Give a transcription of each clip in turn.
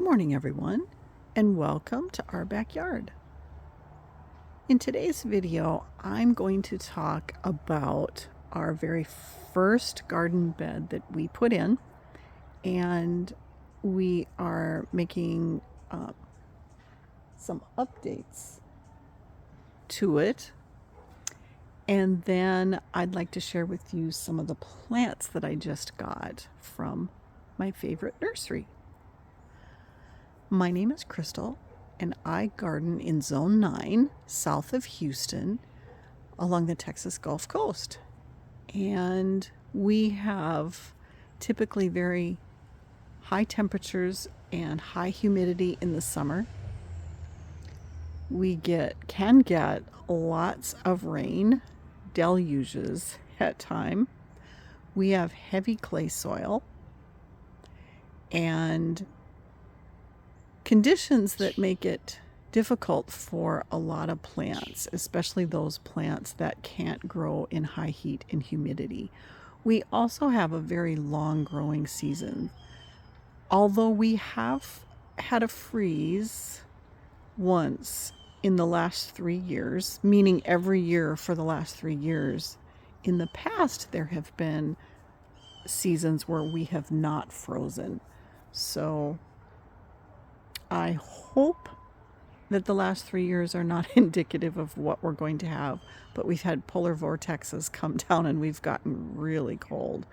Good morning, everyone, and welcome to our backyard. In today's video, I'm going to talk about our very first garden bed that we put in, and we are making some updates to it. And then I'd like to share with you some of the plants that I just got from my favorite nursery. My name is Crystal, and I garden in Zone 9, south of Houston, along the Texas Gulf Coast. And we have typically very high temperatures and high humidity in the summer. We can get lots of rain, deluges at time. We have heavy clay soil and conditions that make it difficult for a lot of plants, especially those plants that can't grow in high heat and humidity. We also have a very long growing season. Although we have had a freeze once in the last 3 years, meaning every year for the last 3 years, in the past there have been seasons where we have not frozen. So I hope that the last 3 years are not indicative of what we're going to have, but we've had polar vortexes come down and we've gotten really cold.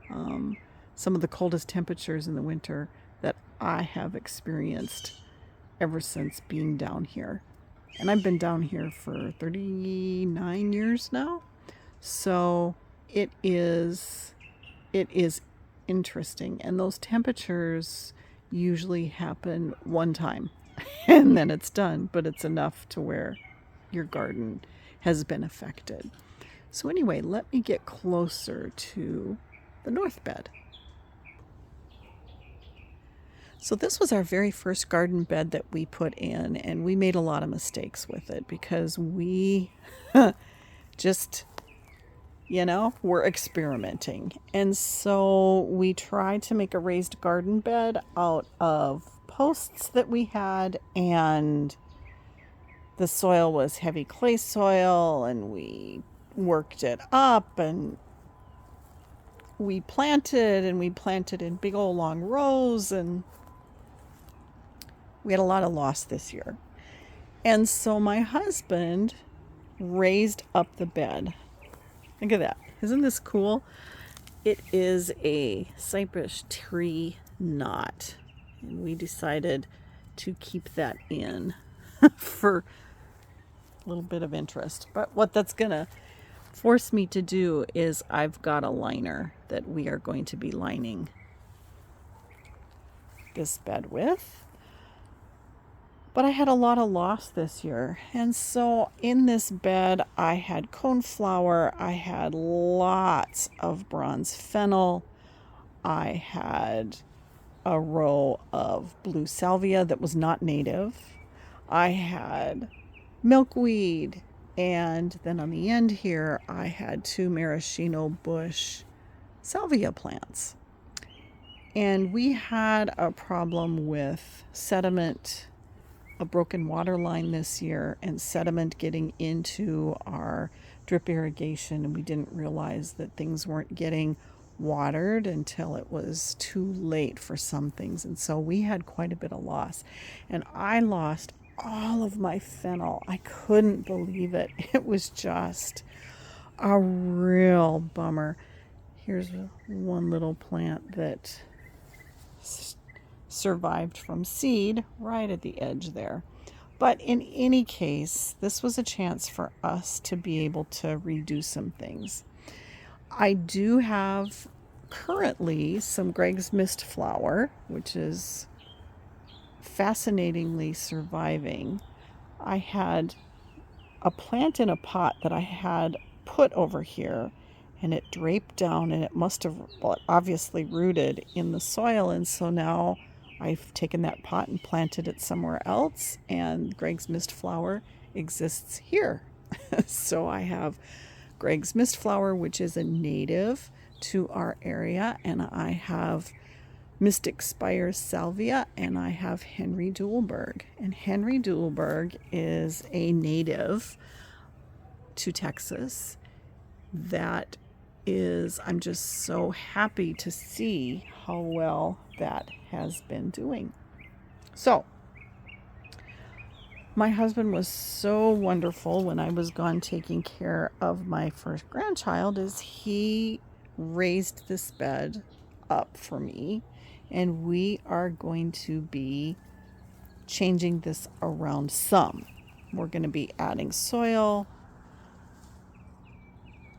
Some of the coldest temperatures in the winter that I have experienced ever since being down here. And I've been down here for 39 years now. So it is interesting. And those temperatures usually happen one time and then it's done, but it's enough to where your garden has been affected. So anyway, let me get closer to the north bed. So this was our very first garden bed that we put in, and we made a lot of mistakes with it because we just we're experimenting. And so we tried to make a raised garden bed out of posts that we had, and the soil was heavy clay soil, and we worked it up, and we planted in big old long rows, and we had a lot of loss this year. And so my husband raised up the bed. Look at that. Isn't this cool? It is a cypress tree knot. And we decided to keep that in for a little bit of interest. But what that's going to force me to do is I've got a liner that we are going to be lining this bed with. But I had a lot of loss this year. And so in this bed, I had coneflower. I had lots of bronze fennel. I had a row of blue salvia that was not native. I had milkweed. And then on the end here, I had 2 maraschino bush salvia plants. And we had a problem with sediment, a broken water line this year, and sediment getting into our drip irrigation, and we didn't realize that things weren't getting watered until it was too late for some things. And so we had quite a bit of loss, and I lost all of my fennel. I couldn't believe it. It was just a real bummer. Here's one little plant that survived from seed right at the edge there. But in any case, this was a chance for us to be able to redo some things. I do have currently some Greg's Mist flower, which is fascinatingly surviving. I had a plant in a pot that I had put over here, and it draped down, and it must have obviously rooted in the soil, and so now I've taken that pot and planted it somewhere else, and Greg's Mist flower exists here. So I have Greg's Mist flower, which is a native to our area, and I have Mystic Spire Salvia, and I have Henry Dewelberg. And Henry Dewelberg is a native to Texas. That is, I'm just so happy to see how well that has been doing. So, my husband was so wonderful when I was gone taking care of my first grandchild, as he raised this bed up for me, and we are going to be changing this around some. We're going to be adding soil,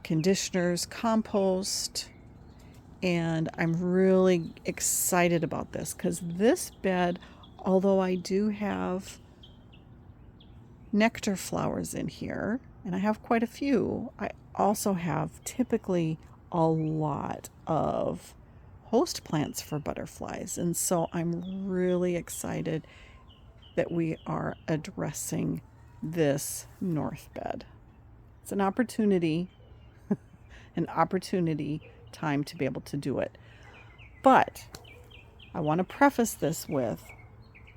conditioners, compost, and I'm really excited about this because this bed, although I do have nectar flowers in here, and I have quite a few, I also have typically a lot of host plants for butterflies. And so I'm really excited that we are addressing this north bed. It's an opportunity time to be able to do it. But I want to preface this with,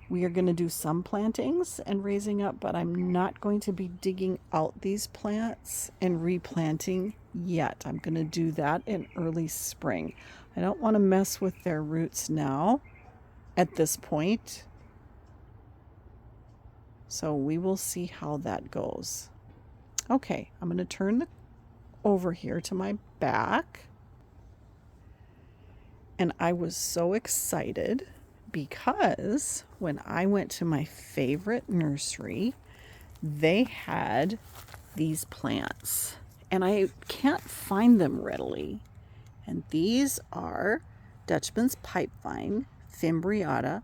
we are going to do some plantings and raising up, but I'm not going to be digging out these plants and replanting yet. I'm going to do that in early spring. I don't want to mess with their roots now at this point. So we will see how that goes. Okay, I'm going to turn over here to my back. And I was so excited because when I went to my favorite nursery, they had these plants. And I can't find them readily. And these are Dutchman's pipevine, Fimbriata,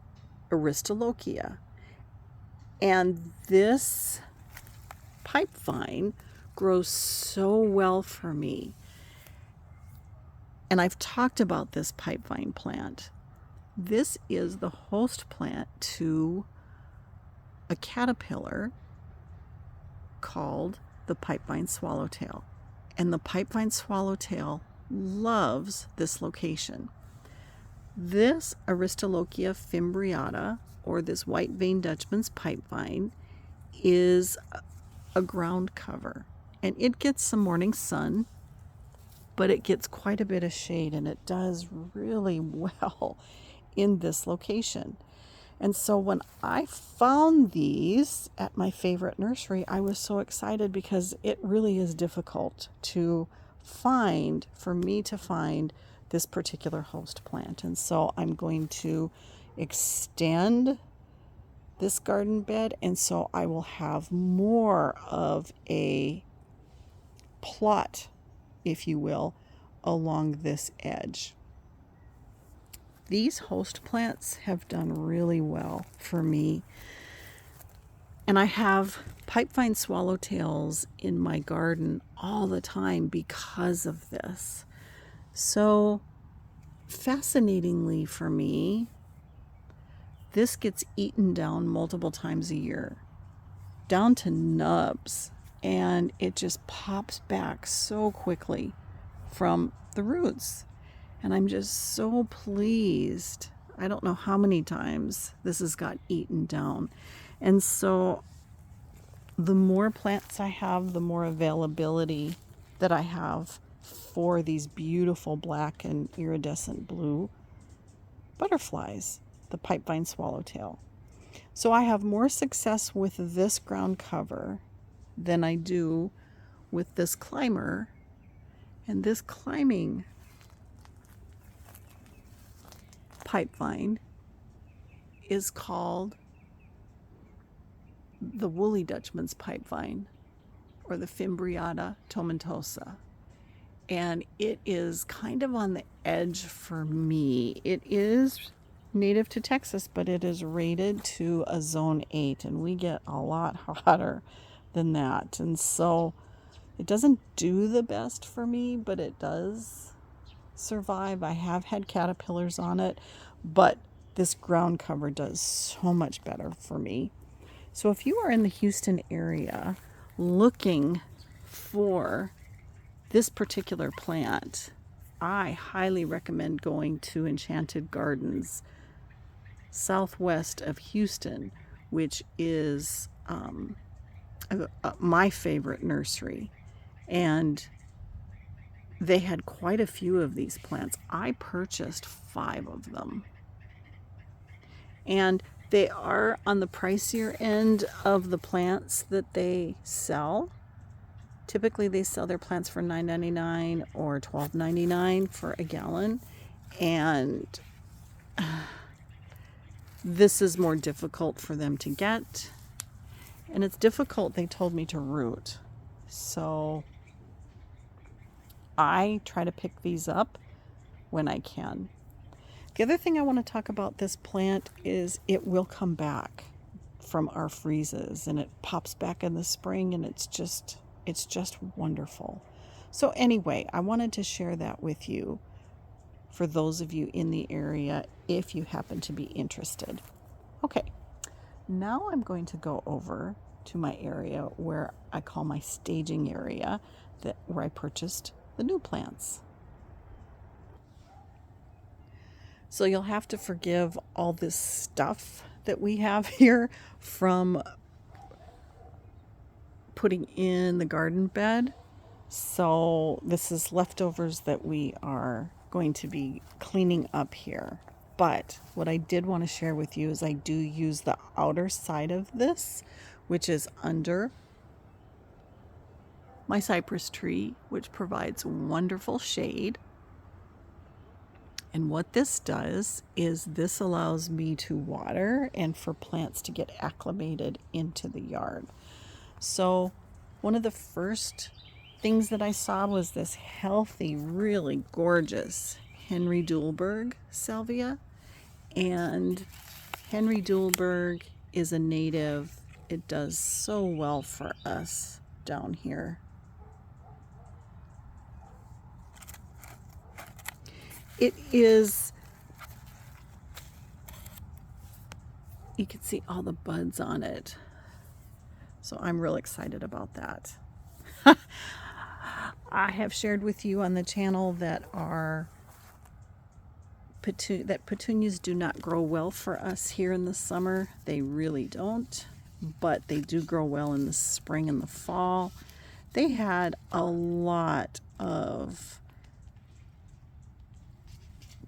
aristolochia. And this pipevine grows so well for me. And I've talked about this pipevine plant. This is the host plant to a caterpillar called the pipevine swallowtail. And the pipevine swallowtail loves this location. This aristolochia fimbriata, or this white vein Dutchman's pipevine, is a ground cover. And it gets some morning sun, but it gets quite a bit of shade, and it does really well in this location. And so when I found these at my favorite nursery, I was so excited because it really is difficult for me to find this particular host plant. And so I'm going to extend this garden bed, and so I will have more of a plot, if you will, along this edge. These host plants have done really well for me. And I have pipevine swallowtails in my garden all the time because of this. So, fascinatingly for me, this gets eaten down multiple times a year, down to nubs, and it just pops back so quickly from the roots. And I'm just so pleased. I don't know how many times this has got eaten down. And so the more plants I have, the more availability that I have for these beautiful black and iridescent blue butterflies, the pipevine swallowtail. So I have more success with this ground cover than I do with this climber. And this climbing pipevine is called the woolly Dutchman's pipevine, or the Fimbriata tomentosa. And it is kind of on the edge for me. It is native to Texas, but it is rated to a zone 8, and we get a lot hotter than that. And so it doesn't do the best for me, but it does survive. I have had caterpillars on it, but this ground cover does so much better for me. So if you are in the Houston area looking for this particular plant, I highly recommend going to Enchanted Gardens southwest of Houston, which is my favorite nursery. And they had quite a few of these plants. I purchased 5 of them. And they are on the pricier end of the plants that they sell. Typically they sell their plants for $9.99 or $12.99 for a gallon. And this is more difficult for them to get. And it's difficult, they told me, to root. So I try to pick these up when I can. The other thing I want to talk about this plant is it will come back from our freezes, and it pops back in the spring, and it's just wonderful. So anyway, I wanted to share that with you for those of you in the area if you happen to be interested. Okay, now I'm going to go over to my area where I call my staging area, where I purchased the new plants. So you'll have to forgive all this stuff that we have here from putting in the garden bed. So this is leftovers that we are going to be cleaning up here. But what I did want to share with you is I do use the outer side of this, which is under my cypress tree, which provides wonderful shade. And what this does is this allows me to water and for plants to get acclimated into the yard. So one of the first things that I saw was this healthy, really gorgeous Henry Dulberg salvia. And Henry Dulberg is a native. It does so well for us down here. It is, you can see all the buds on it. So I'm real excited about that. I have shared with you on the channel that petunias do not grow well for us here in the summer. They really don't, but they do grow well in the spring and the fall. They had a lot of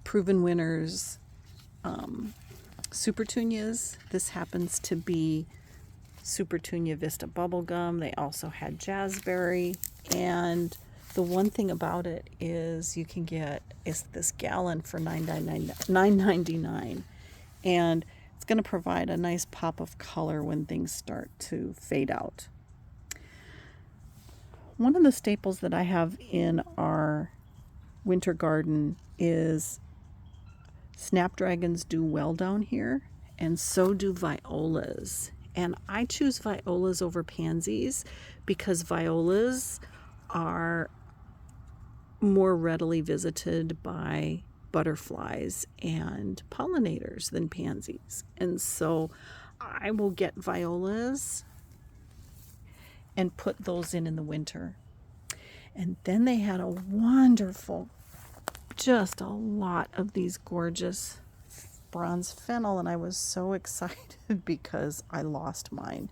proven winners, Supertunias. This happens to be Supertunia Vista Bubblegum. They also had Jazzberry, and the one thing about it is you can get this gallon for $9.99, and it's going to provide a nice pop of color when things start to fade out. One of the staples that I have in our winter garden is snapdragons do well down here, and so do violas. And I choose violas over pansies because violas are more readily visited by butterflies and pollinators than pansies. And so I will get violas and put those in the winter. And then they had a wonderful, just a lot of these gorgeous bronze fennel, and I was so excited because I lost mine.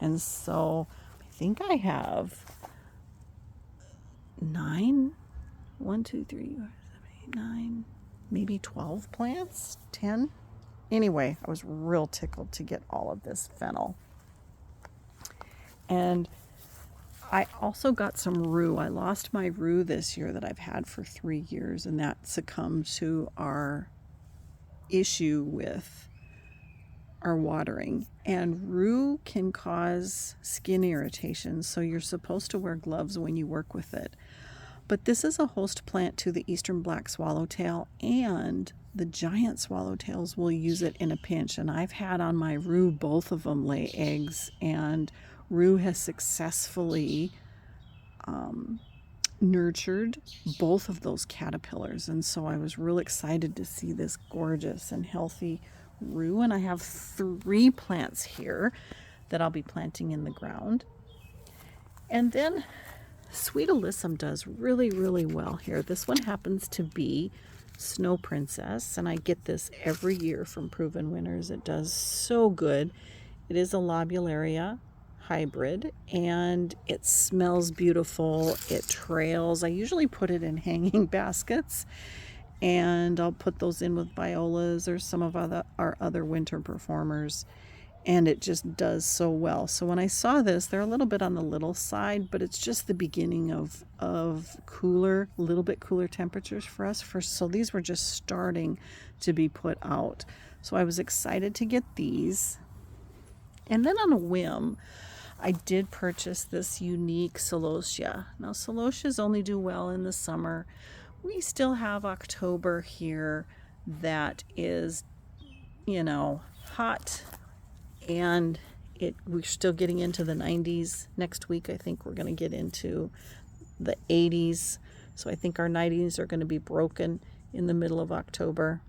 And so I think I have 9, 1, 2, 3, 4, 7, 8, 9, maybe 12 plants, 10. Anyway, I was real tickled to get all of this fennel. And I also got some rue. I lost my rue this year that I've had for 3 years, and that succumbed to our issue with our watering. And rue can cause skin irritation, so you're supposed to wear gloves when you work with it. But this is a host plant to the eastern black swallowtail, and the giant swallowtails will use it in a pinch. And I've had on my rue both of them lay eggs, and rue has successfully nurtured both of those caterpillars. And so I was real excited to see this gorgeous and healthy rue. And I have 3 plants here that I'll be planting in the ground. And then Sweet Alyssum does really, really well here. This one happens to be Snow Princess, and I get this every year from Proven Winners. It does so good. It is a lobularia hybrid, and it smells beautiful. It trails. I usually put it in hanging baskets, and I'll put those in with violas or some of our other winter performers, and it just does so well. So when I saw this, they're a little bit on the little side, but it's just the beginning of cooler, a little bit cooler temperatures for us. So these were just starting to be put out. So I was excited to get these. And then on a whim, I did purchase this unique celosia. Now celosias only do well in the summer. We still have October here that is, hot, and we're still getting into the 90s. Next week I think we're going to get into the 80s. So I think our 90s are going to be broken in the middle of October.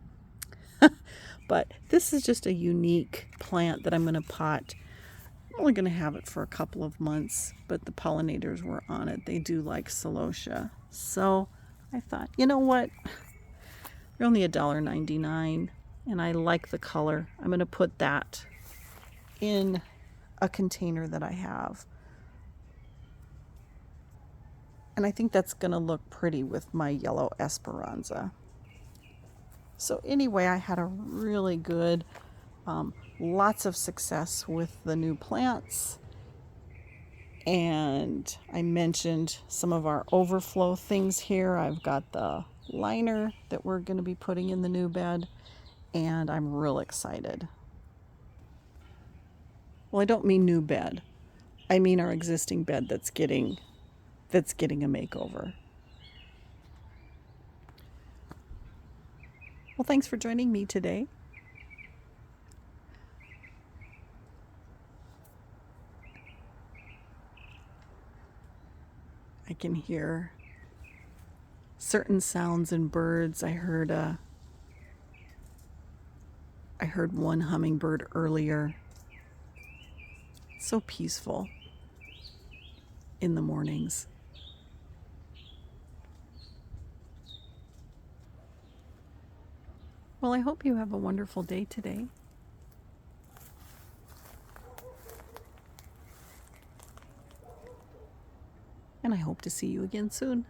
But this is just a unique plant that I'm going to pot. I'm only going to have it for a couple of months, but the pollinators were on it. They do like celosia. So I thought, you know what? They're only $1.99, and I like the color. I'm going to put that in a container that I have. And I think that's going to look pretty with my yellow Esperanza. So anyway, I had a really good, lots of success with the new plants. And I mentioned some of our overflow things here. I've got the liner that we're going to be putting in the new bed, and I'm real excited. Well, I don't mean new bed. I mean our existing bed that's getting a makeover. Well, thanks for joining me today. I can hear certain sounds in birds. I heard one hummingbird earlier. So peaceful in the mornings. Well, I hope you have a wonderful day today. And I hope to see you again soon.